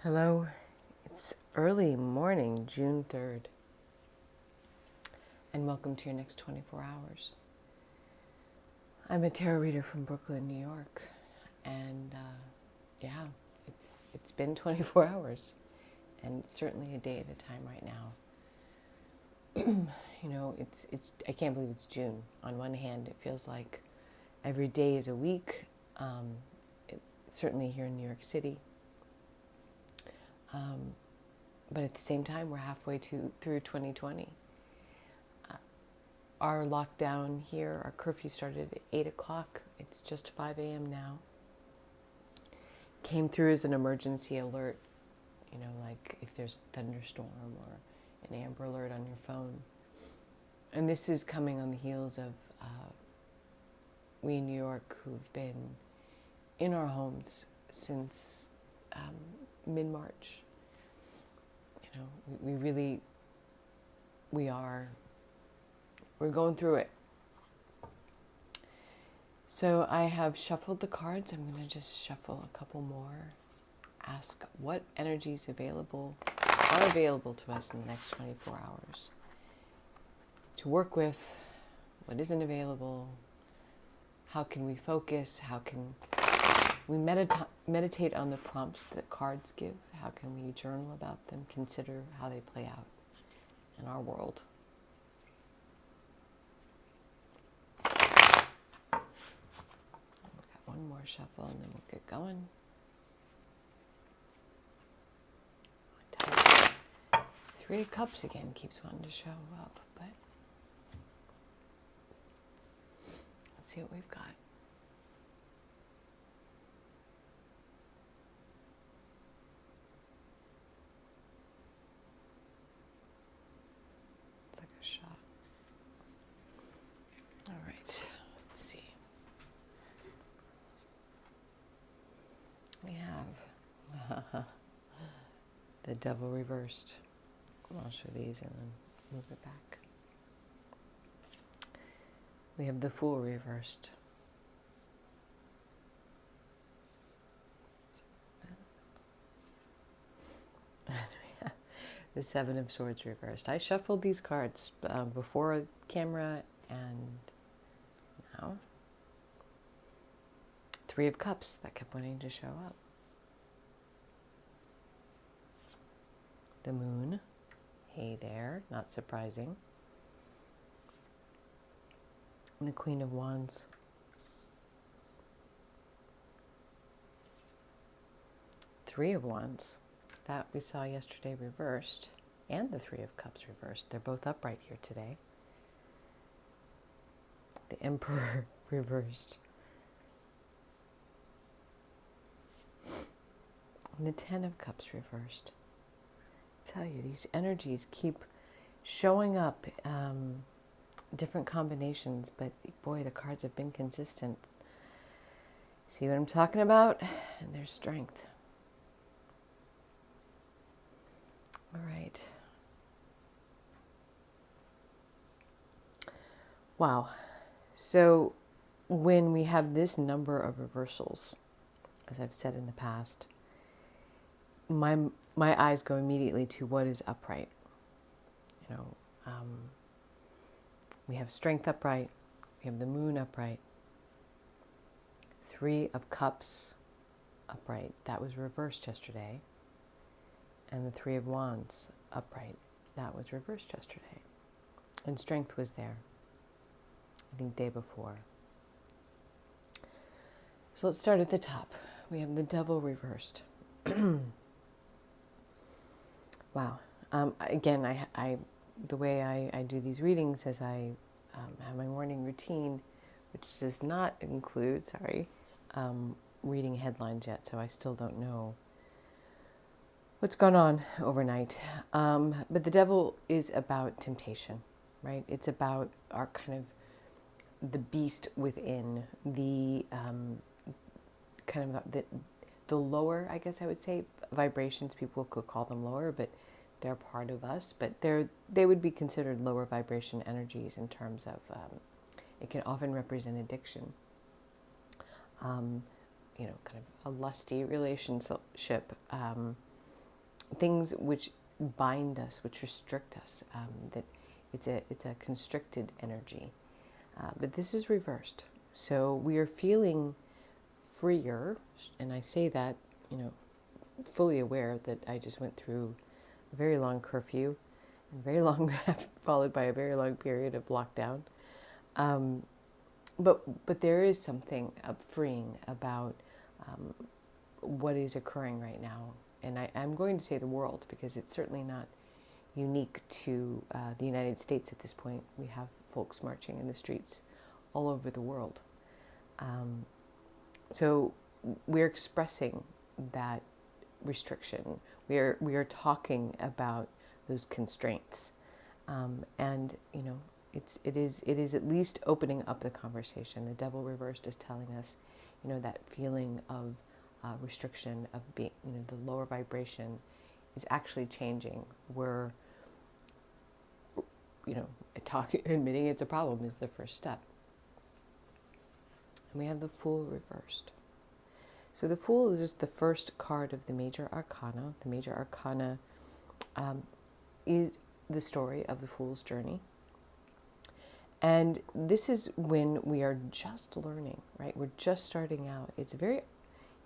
Hello, it's early morning, June 3rd, and welcome to your next 24 hours. I'm a tarot reader from Brooklyn, New York, and it's been 24 hours, and it's certainly a day at a time right now. I can't believe it's June. On one hand, it feels like every day is a week, certainly here in New York City. But at the same time, we're halfway through 2020. Our lockdown here, our curfew started at 8 o'clock. It's just 5 a.m. now. Came through as an emergency alert, like if there's a thunderstorm or an amber alert on your phone. And this is coming on the heels of we in New York who've been in our homes since mid-March. We're going through it. So I have shuffled the cards. I'm going to just shuffle a couple more. Ask what energies are available to us in the next 24 hours. To work with, what isn't available, how can we focus, how can we meditate on the prompts that cards give, how can we journal about them, consider how they play out in our world. We've got one more shuffle and then we'll get going. Three of Cups again keeps wanting to show up, but let's see what we've got. It's like a shot. All right, let's see. We have the Devil reversed. I'll show these and then move it back. We have the Fool reversed. And we have the Seven of Swords reversed. I shuffled these cards before camera and now. Three of Cups that kept wanting to show up. The Moon. Hey there, not surprising. And the Queen of Wands. Three of Wands. That we saw yesterday reversed. And the Three of Cups reversed. They're both upright here today. The Emperor reversed. And the Ten of Cups reversed. Tell you, these energies keep showing up, different combinations, but boy, the cards have been consistent. See what I'm talking about? And there's strength. All right. Wow. So when we have this number of reversals, as I've said in the past, my eyes go immediately to what is upright. We have Strength upright. We have the Moon upright. Three of Cups upright. That was reversed yesterday. And the Three of Wands upright. That was reversed yesterday. And Strength was there, I think, day before. So let's start at the top. We have the Devil reversed. Wow. Again, the way I do these readings is I have my morning routine, which does not include, reading headlines yet, so I still don't know what's gone on overnight. But the Devil is about temptation, right? It's about our kind of the beast within, the kind of the lower, I guess I would say, vibrations. People could call them lower, but they're part of us. But they would be considered lower vibration energies in terms of, it can often represent addiction. Kind of a lusty relationship, things which bind us, which restrict us, that it's a constricted energy. But this is reversed. So we are feeling freer, and I say that, fully aware that I just went through a very long curfew, and very long, followed by a very long period of lockdown. But there is something freeing about what is occurring right now. And I'm going to say the world, because it's certainly not unique to the United States at this point. We have folks marching in the streets all over the world. So we're expressing that restriction. We are talking about those constraints, and it is at least opening up the conversation. The devil reversed is telling us, that feeling of restriction, of being, the lower vibration is actually changing. We're, admitting it's a problem is the first step. And we have the Fool reversed. So the Fool is just the first card of the Major Arcana. The Major Arcana is the story of the Fool's journey. And this is when we are just learning, right? We're just starting out. It's very,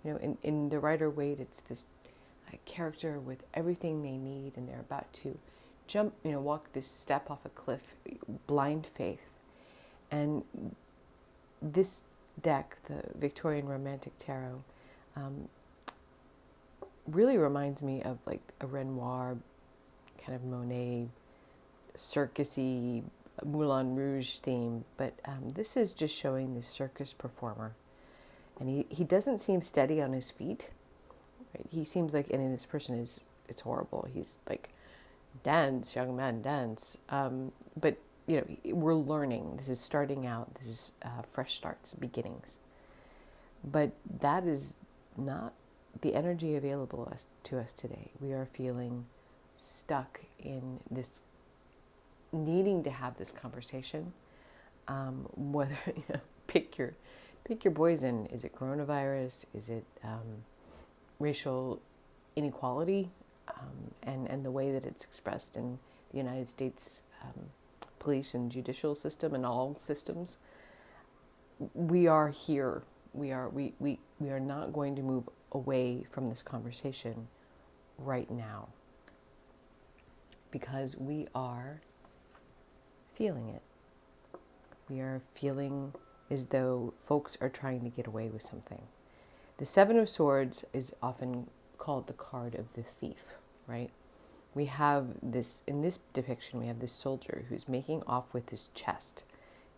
in the Rider-Waite, it's this character with everything they need, and they're about to jump, walk this step off a cliff, blind faith. And this deck, the Victorian Romantic Tarot, really reminds me of like a Renoir, kind of Monet, circusy, Moulin Rouge theme. But this is just showing this circus performer. And he doesn't seem steady on his feet. Right? He seems like, and this person it's horrible. He's like, dance, young man, dance. But, we're learning. This is starting out. This is fresh starts, beginnings. But that is not the energy available to us today. We are feeling stuck in this, needing to have this conversation. Whether, pick your poison. Is it coronavirus? Is it racial inequality? And the way that it's expressed in the United States police and judicial system and all systems. We are here. We are not going to move away from this conversation right now, because we are feeling it. We are feeling as though folks are trying to get away with something. The Seven of Swords is often called the card of the thief, right? We have this, in this depiction, we have this soldier who's making off with his chest.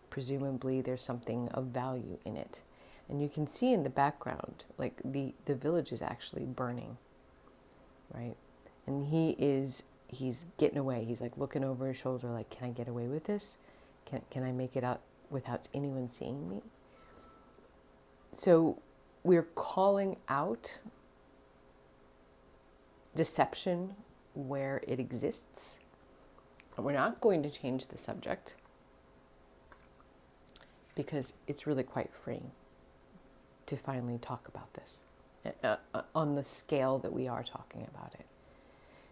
Presumably there's something of value in it. And you can see in the background, like the village is actually burning, right? And he's getting away. He's like looking over his shoulder, like, can I get away with this? Can I make it out without anyone seeing me? So we're calling out deception where it exists. And we're not going to change the subject, because it's really quite freeing to finally talk about this on the scale that we are talking about it.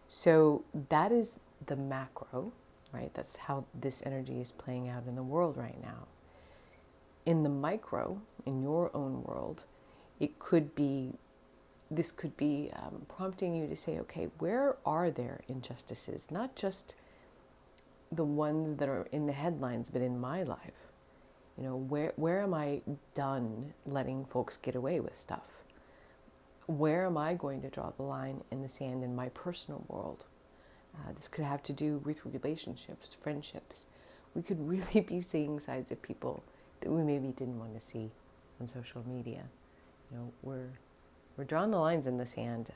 So that is the macro, right? That's how this energy is playing out in the world right now. In the micro, in your own world, this could be prompting you to say, okay, where are there injustices? Not just the ones that are in the headlines, but in my life. Where am I done letting folks get away with stuff? Where am I going to draw the line in the sand in my personal world? This could have to do with relationships, friendships. We could really be seeing sides of people that we maybe didn't want to see on social media. We're drawing the lines in the sand.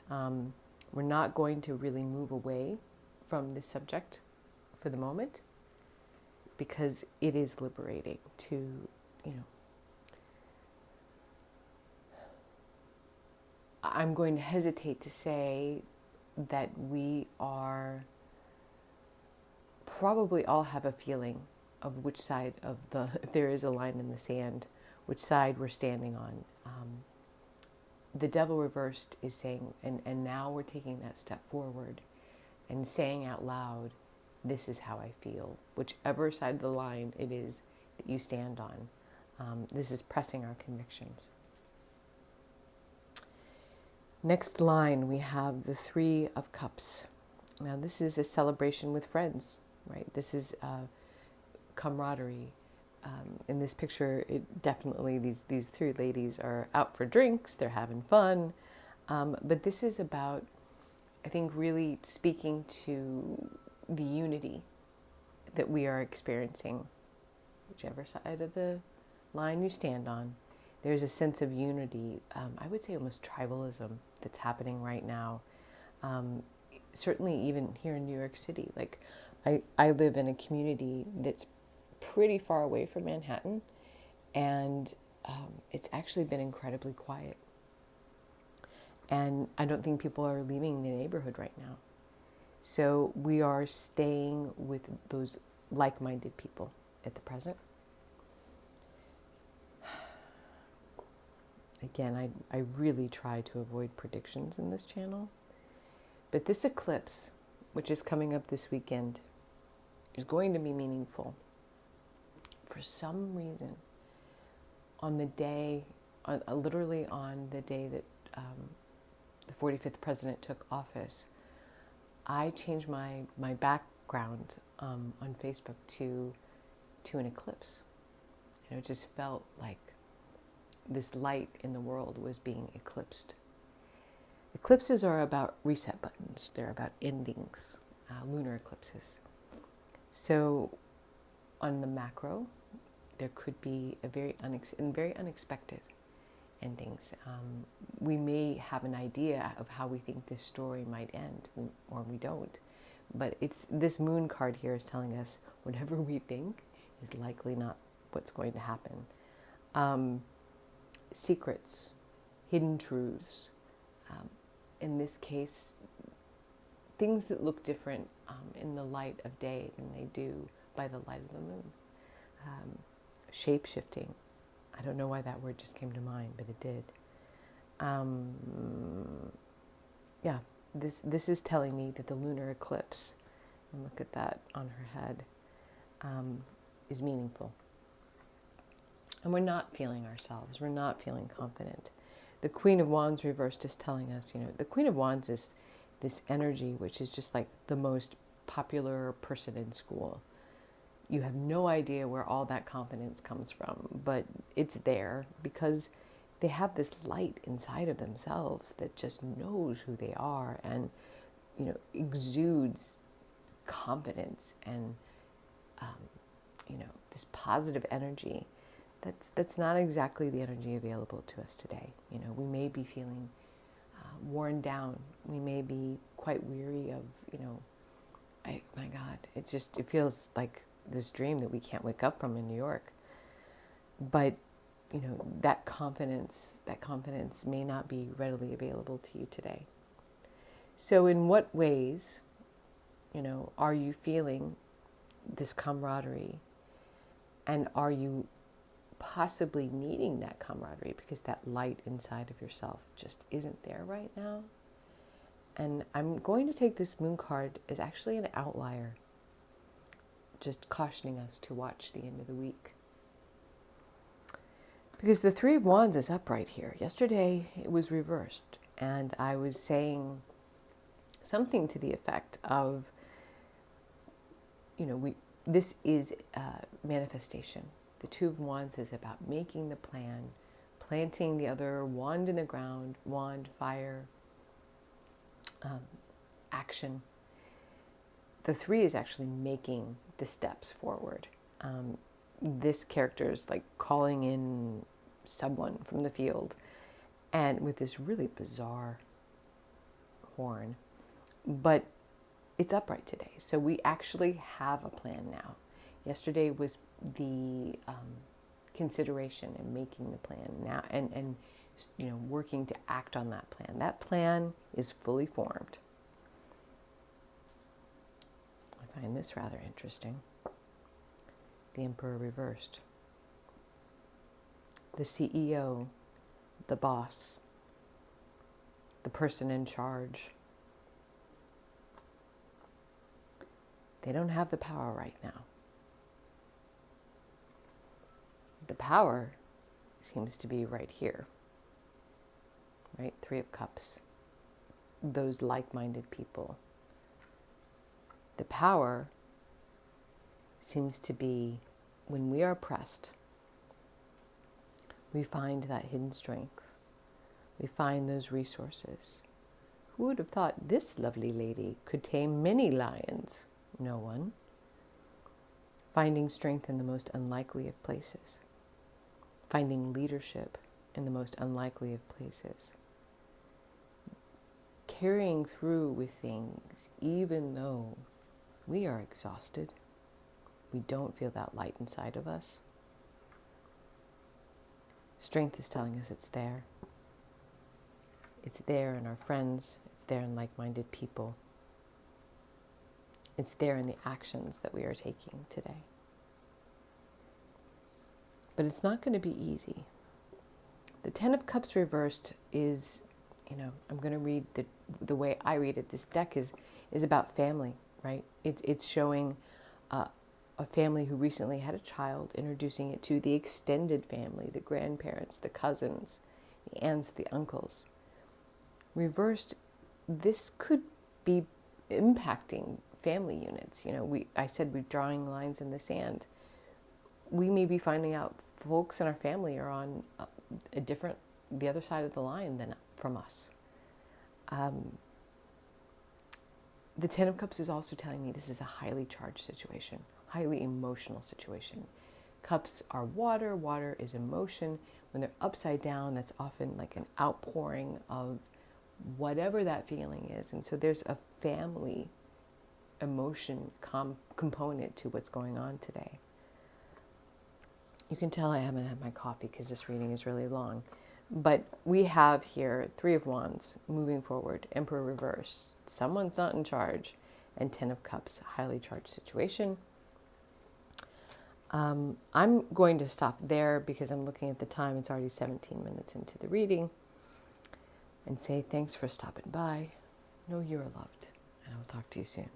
We're not going to really move away from this subject for the moment, because it is liberating to, I'm going to hesitate to say that we are probably all have a feeling of which side of if there is a line in the sand, which side we're standing on. the devil reversed is saying, and now we're taking that step forward and saying out loud, this is how I feel, whichever side of the line it is that you stand on. This is pressing our convictions. Next line, we have the Three of Cups. Now, this is a celebration with friends, right? This is camaraderie. In this picture, it definitely, these three ladies are out for drinks, they're having fun. But this is about, I think, really speaking to the unity that we are experiencing, whichever side of the line you stand on. There's a sense of unity, I would say almost tribalism, that's happening right now. Certainly even here in New York City. Like, I live in a community that's pretty far away from Manhattan, and it's actually been incredibly quiet. And I don't think people are leaving the neighborhood right now. So we are staying with those like-minded people at the present. Again, I really try to avoid predictions in this channel. But this eclipse, which is coming up this weekend, is going to be meaningful. For some reason, on the day, literally on the day that the 45th president took office, I changed my background on Facebook to an eclipse. And it just felt like this light in the world was being eclipsed. Eclipses are about reset buttons. They're about endings, lunar eclipses. So on the macro, there could be a very unexpected endings. We may have an idea of how we think this story might end, or we don't. But this moon card here is telling us whatever we think is likely not what's going to happen. Secrets, hidden truths. In this case, things that look different in the light of day than they do by the light of the moon. Shape-shifting. I don't know why that word just came to mind, but it did. Yeah, this is telling me that the lunar eclipse, and look at that on her head, is meaningful. And we're not feeling ourselves. We're not feeling confident. The Queen of Wands reversed is telling us, the Queen of Wands is this energy which is just like the most popular person in school. You have no idea where all that confidence comes from, but it's there because they have this light inside of themselves that just knows who they are and, exudes confidence and, this positive energy. That's not exactly the energy available to us today. We may be feeling worn down. We may be quite weary of, my God, it feels like this dream that we can't wake up from in New York. But, that confidence may not be readily available to you today. So in what ways, are you feeling this camaraderie? And are you possibly needing that camaraderie because that light inside of yourself just isn't there right now? And I'm going to take this moon card as actually an outlier, just cautioning us to watch the end of the week. Because the Three of Wands is upright here. Yesterday it was reversed, and I was saying something to the effect of, this is manifestation. The Two of Wands is about making the plan, planting the other wand in the ground, wand, fire, action. The Three is actually making the steps forward. This character is like calling in someone from the field, and with this really bizarre horn, but it's upright today. So we actually have a plan now. Yesterday was the consideration and making the plan now, and working to act on that plan. That plan is fully formed. I find this rather interesting. The Emperor reversed. The CEO, the boss, the person in charge. They don't have the power right now. The power seems to be right here, right? Three of Cups, those like-minded people. The power seems to be when we are pressed, we find that hidden strength. We find those resources. Who would have thought this lovely lady could tame many lions? No one. Finding strength in the most unlikely of places. Finding leadership in the most unlikely of places. Carrying through with things even though we are exhausted. We don't feel that light inside of us. Strength is telling us it's there. It's there in our friends. It's there in like-minded people. It's there in the actions that we are taking today. But it's not going to be easy. The Ten of Cups reversed is, I'm going to read the way I read it. This deck is about family, right? It's showing a family who recently had a child, introducing it to the extended family, the grandparents, the cousins, the aunts, the uncles. Reversed, this could be impacting family units. I said we're drawing lines in the sand. We may be finding out folks in our family are on the other side of the line than from us. The Ten of Cups is also telling me this is a highly charged situation, highly emotional situation. Cups are water. Water is emotion. When they're upside down, that's often like an outpouring of whatever that feeling is. And so there's a family emotion component to what's going on today. You can tell I haven't had my coffee because this reading is really long. But we have here Three of Wands moving forward, Emperor reversed, someone's not in charge, and Ten of Cups, highly charged situation. I'm going to stop there because I'm looking at the time. It's already 17 minutes into the reading. And say thanks for stopping by. Know you are loved, and I will talk to you soon.